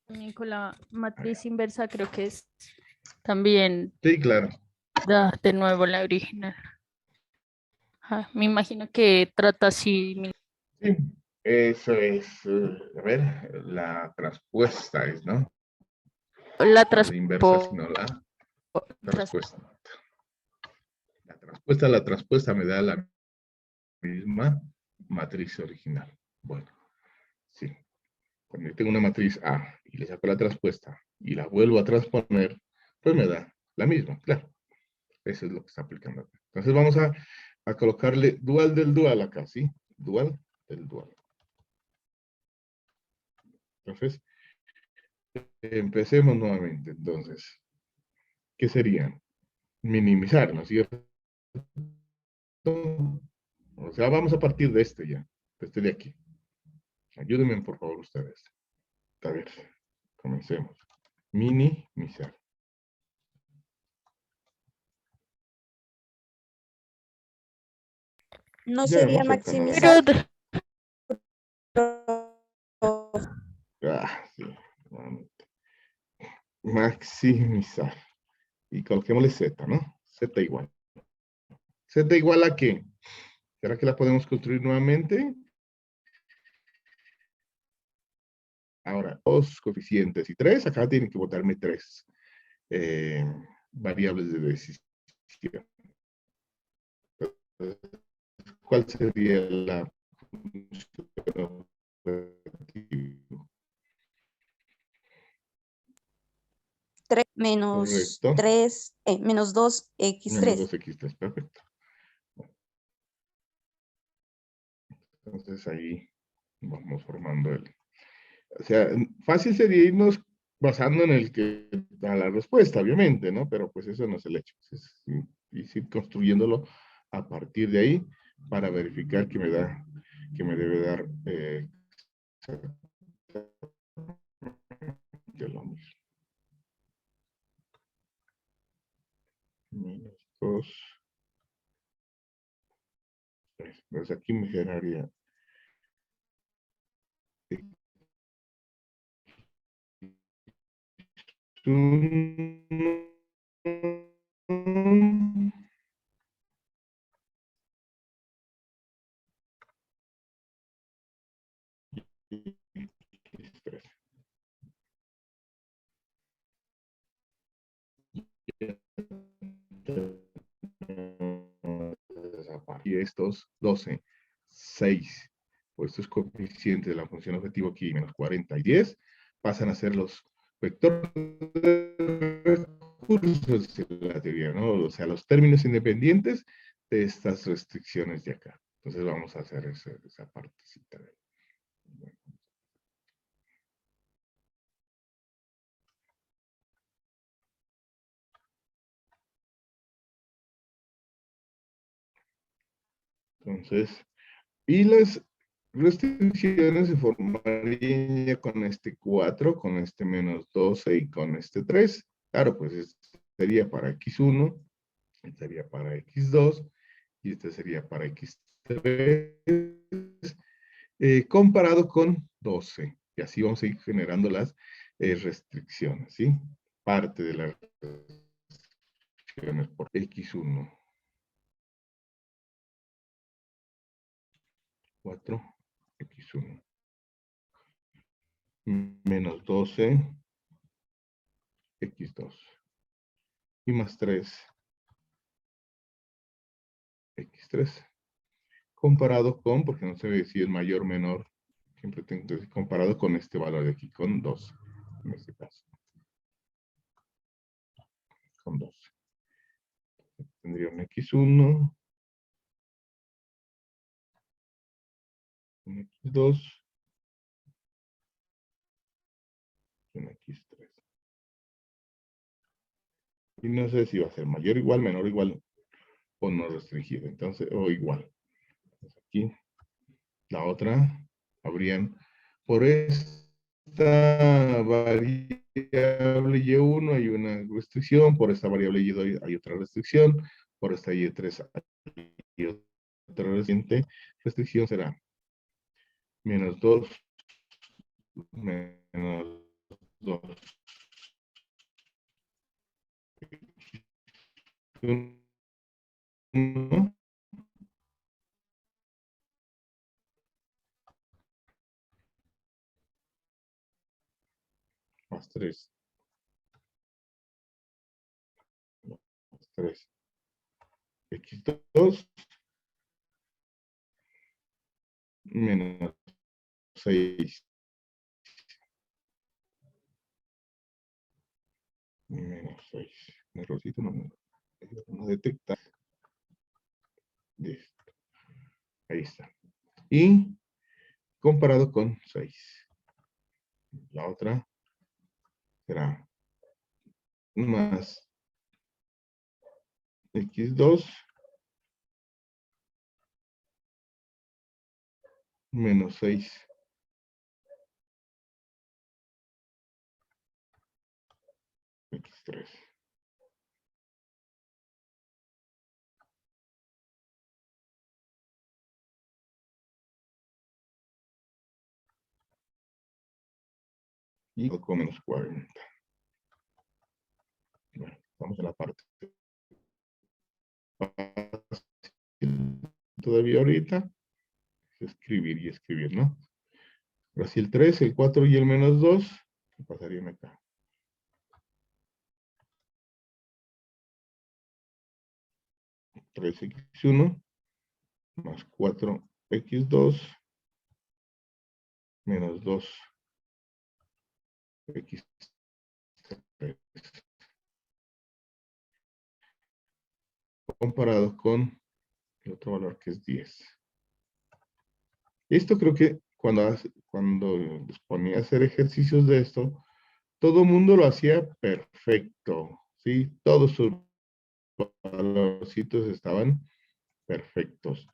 También con la matriz inversa creo que es también Sí, claro. da de nuevo la original. Ajá, me imagino que trata así. Sí, eso es, a ver, la traspuesta es, ¿no? La No la inversa, sino la traspuesta. La traspuesta me da la misma matriz original. Bueno, sí. Cuando yo tengo una matriz A y le saco la traspuesta y la vuelvo a transponer, pues me da la misma, claro. Eso es lo que está aplicando acá. Entonces vamos a colocarle dual del dual acá, ¿sí? Dual del dual. Entonces, empecemos nuevamente. Entonces, ¿qué sería? Minimizar, ¿no es cierto? O sea, vamos a partir de este ya, de este de aquí. Ayúdenme, por favor, ustedes. A ver, comencemos. Minimizar. No Ya, sería ¿no es cierto? No, maximizar. sí, nuevamente. Maximizar. Y coloquémosle Z, ¿no? Z igual. ¿Z igual a qué? ¿Será que la podemos construir nuevamente? Ahora, dos coeficientes y tres. Acá tienen que botarme tres variables de decisión. ¿Cuál sería la función objetiva? Menos Correcto. 3, menos 2x3. Menos 2x3, perfecto. Entonces ahí vamos formando el... O sea, fácil sería irnos basando en el que da la respuesta, obviamente, ¿no? Pero pues eso no es el hecho. Es ir construyéndolo a partir de ahí para verificar que me da, que me debe dar de lo mismo. Menos 2. Entonces aquí me generaría y estos 12, 6, o estos coeficientes de la función objetivo aquí, menos 40 y 10, pasan a ser los vectores de recursos de la teoría, ¿no? O sea, los términos independientes de estas restricciones de acá. Entonces vamos a hacer esa partecita. Entonces, y las restricciones se formarían ya con este 4, con este menos 12 y con este 3. Claro, pues este sería para x1, este sería para x2 y este sería para x3, comparado con 12. Y así vamos a ir generando las restricciones, ¿sí? Parte de las restricciones por x1. 4, x1. Menos 12, x2. Y más 3, x3. Comparado con, porque no se ve si es mayor o menor, siempre tengo que decir comparado con este valor de aquí, con 2, en este caso. Con 2. Tendría un x1, un x2, Y no sé si va a ser mayor, igual, menor, igual, o no restringido. Entonces, o igual. Entonces, aquí, la otra, habrían, por esta variable Y1 hay una restricción, por esta variable Y2 hay otra restricción, por esta Y3 hay otra restricción será menos 2, menos 2, 1, más 3, más 3, x2, menos 6, menos 6, un errorcito no detecta. Listo. Ahí está. Y comparado con 6. La otra será más x2 menos 6 x3. Y con menos 40. Bueno, estamos en la parte todavía ahorita. Escribir y escribir, ¿no? Ahora si el 3, el 4 y el menos 2, ¿qué pasarían acá? 3x1 más 4x2 menos 2x3 comparado con el otro valor que es 10. Esto creo que cuando les ponía a hacer ejercicios de esto, todo el mundo lo hacía perfecto, ¿sí? Todos sus valorcitos estaban perfectos.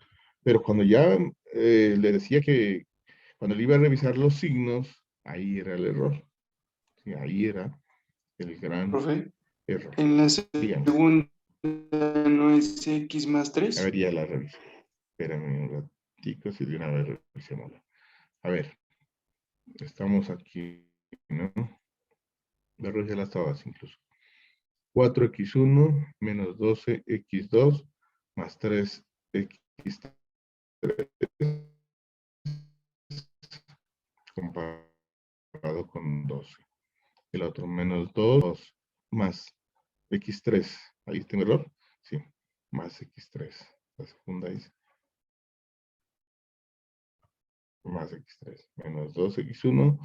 Pero cuando ya le decía que cuando le iba a revisar los signos, ahí era el error. Sí, ahí era el gran Profe, error. en la Dígame. segunda no es x más A 3. ver, ya la reviso. Espérame un ratico, si de una vez revisémosla. A ver, estamos aquí, ¿no? Me revisé las todas incluso. 4x1 menos 12x2 más 3x3 comparado con 12. El otro menos 2 más x3. Ahí tengo error. Sí, más x3. La segunda es más x3. Menos 2x1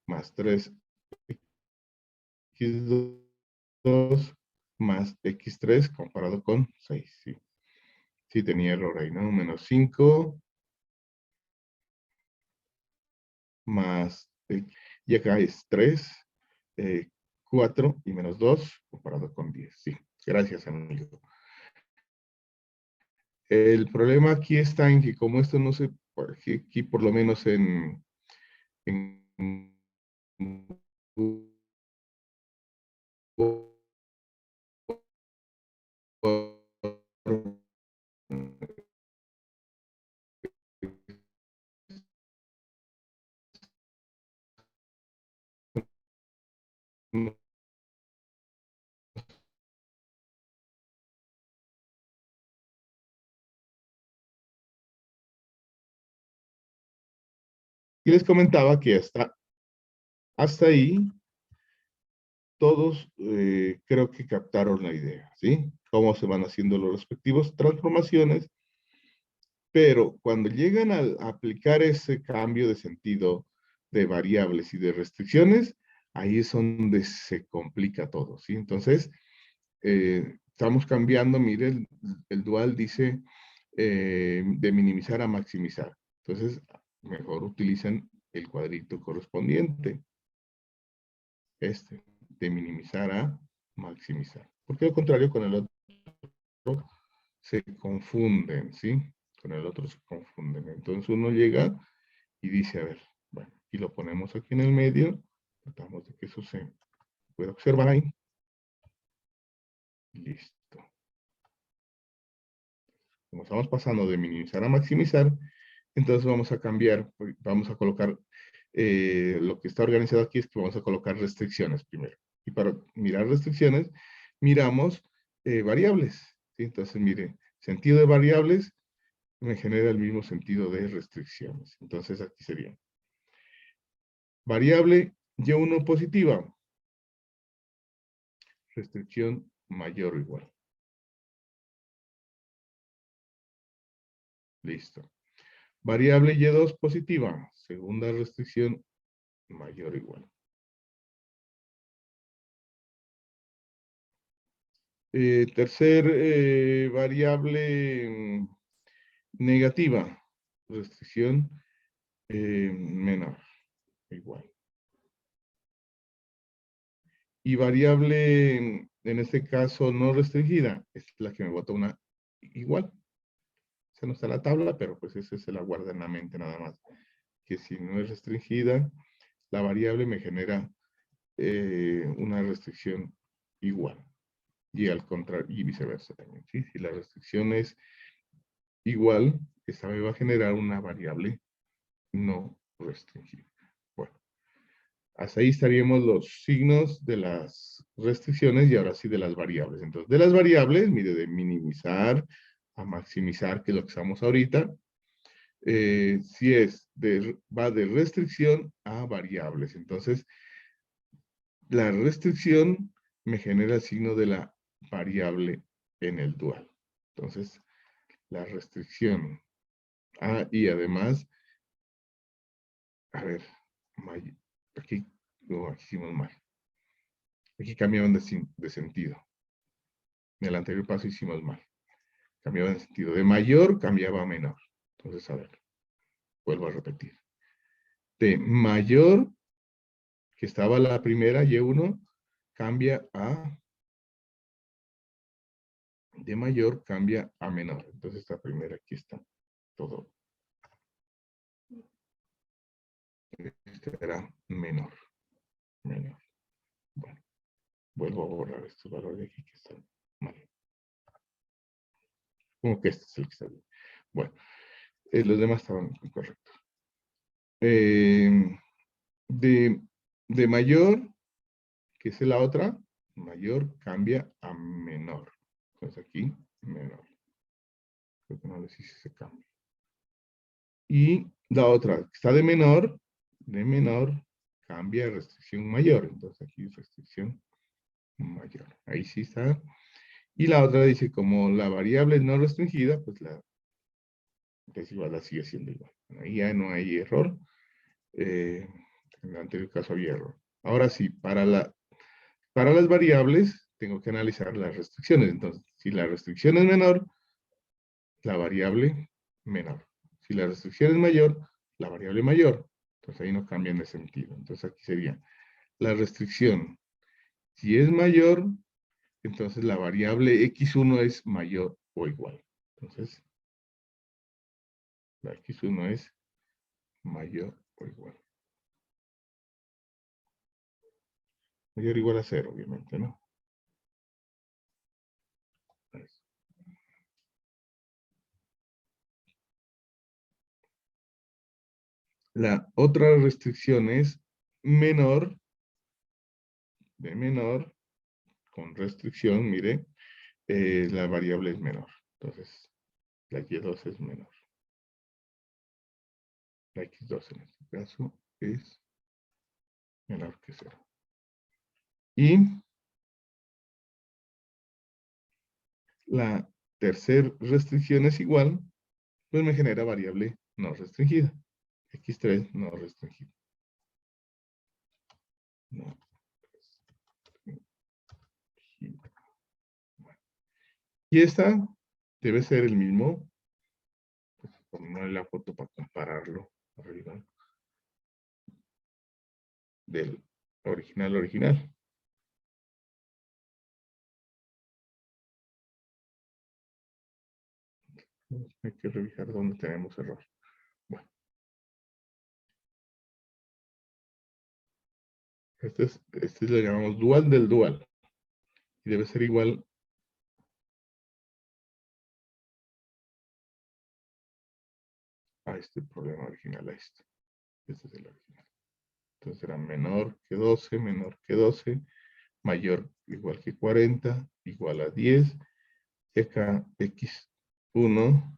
más 3x2 más x3 comparado con 6. Sí, sí tenía error ahí, ¿no? Menos 5 más, y acá es 3, 4 y menos 2 comparado con 10. Sí, gracias, amigo. El problema aquí está en que como esto no se, aquí por lo menos en y les comentaba que hasta ahí todos creo que captaron la idea, ¿sí? Cómo se van haciendo los respectivos transformaciones, pero cuando llegan a aplicar ese cambio de sentido de variables y de restricciones, ahí es donde se complica todo, ¿sí? Entonces, estamos cambiando, mire, el dual dice de minimizar a maximizar. Entonces, mejor utilizan el cuadrito correspondiente. De minimizar a maximizar. Porque lo contrario con el otro se confunden, ¿sí? Con el otro se confunden. Entonces uno llega y dice, a ver, bueno, y lo ponemos aquí en el medio, tratamos de que eso se pueda observar ahí. Listo. Como estamos pasando de minimizar a maximizar, entonces vamos a cambiar, vamos a colocar, lo que está organizado aquí es que vamos a colocar restricciones primero. Y para mirar restricciones, miramos variables, ¿sí? Entonces, mire, sentido de variables me genera el mismo sentido de restricciones. Entonces, aquí sería variable Y1 positiva, restricción mayor o igual. Listo. Variable Y2 positiva, segunda restricción mayor o igual. Tercer variable negativa, restricción menor, igual. Y variable, en este caso, no restringida, es la que me bota una igual. Esa no está en la tabla, pero pues ese se la guarda en la mente nada más. Que si no es restringida, la variable me genera una restricción igual. Y al contrario, y viceversa también, ¿sí? Si la restricción es igual, esta me va a generar una variable no restringida. Bueno, hasta ahí estaríamos los signos de las restricciones y ahora sí de las variables. Entonces, de las variables, mire, de minimizar a maximizar, que es lo que estamos ahorita, si es va de restricción a variables. Entonces, la restricción me genera el signo de la variable en el dual. Entonces, la restricción. Y además, a ver, aquí lo hicimos mal. Aquí cambiaban de sentido. En el anterior paso hicimos mal. Cambiaban de sentido. De mayor cambiaba a menor. Entonces, a ver, vuelvo a repetir. De mayor, que estaba la primera, Y1, cambia a... De mayor cambia a menor. Entonces, esta primera aquí está todo. Este era menor. Menor. Bueno, vuelvo a borrar estos valores de aquí que están mal. Como que este es el que está bien. Bueno, los demás estaban incorrectos. De mayor, que es la otra, mayor cambia a menor. Entonces aquí, menor. Creo que no les hice ese cambio. Y la otra, que está de menor cambia a restricción mayor. Entonces aquí restricción mayor. Ahí sí está. Y la otra dice, como la variable es no restringida, pues la desigualdad sigue siendo igual. Ahí ya no hay error. En el anterior caso había error. Ahora sí, para las variables tengo que analizar las restricciones. Entonces, si la restricción es menor, la variable menor. Si la restricción es mayor, la variable mayor. Entonces ahí no cambian de sentido. Entonces aquí sería la restricción. Si es mayor, entonces la variable x1 es mayor o igual. Entonces, la x1 es mayor o igual. Mayor o igual a 0, obviamente, ¿no? La otra restricción es menor, de menor, con restricción, mire, la variable es menor. Entonces, la y2 es menor. La x2 en este caso es menor que 0. Y la tercera restricción es igual, pues me genera variable no restringida. X3 no restringida. No restringida. Bueno. Y esta debe ser el mismo. Pues, ponerle la foto para compararlo arriba. Del original. Hay que revisar dónde tenemos error. Bueno. Este lo llamamos dual del dual. Y debe ser igual a este problema original, a este. Este es el original. Entonces será menor que 12, mayor igual que 40, igual a 10. Y acá x1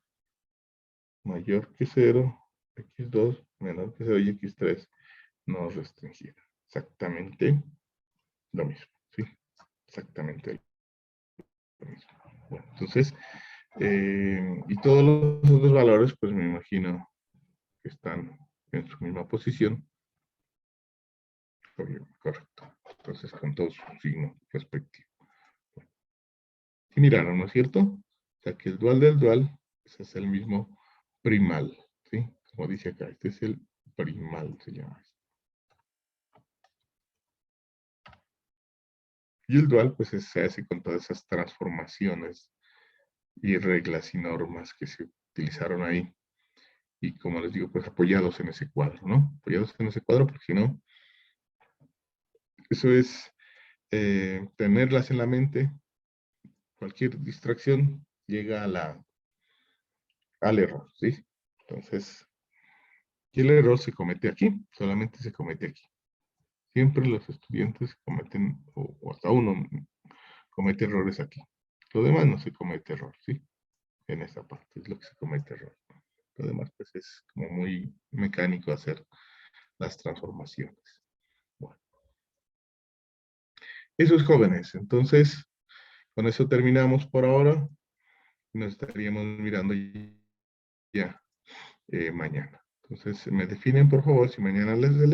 mayor que 0, x2 menor que 0 y x3 no restringido. Exactamente lo mismo, ¿sí? Exactamente lo mismo. Bueno, entonces, y todos los otros valores, pues me imagino que están en su misma posición. Correcto. Entonces, con todo su signo respectivo. Y miraron, ¿no es cierto? O sea, que el dual del dual ese es el mismo primal, ¿sí? Como dice acá, este es el primal, se llama. Y el dual, pues, se hace con todas esas transformaciones y reglas y normas que se utilizaron ahí. Y como les digo, pues, apoyados en ese cuadro, ¿no? Apoyados en ese cuadro, porque si no, eso es tenerlas en la mente. Cualquier distracción llega al error, ¿sí? Entonces, y el error se comete aquí, solamente se comete aquí. Siempre los estudiantes cometen, o hasta uno comete errores aquí. Lo demás no se comete error, ¿sí? En esta parte es lo que se comete error. Lo demás, pues, es como muy mecánico hacer las transformaciones. Bueno. Eso es, jóvenes. Entonces, con eso terminamos por ahora. Nos estaríamos mirando ya mañana. Entonces, me definen, por favor, si mañana les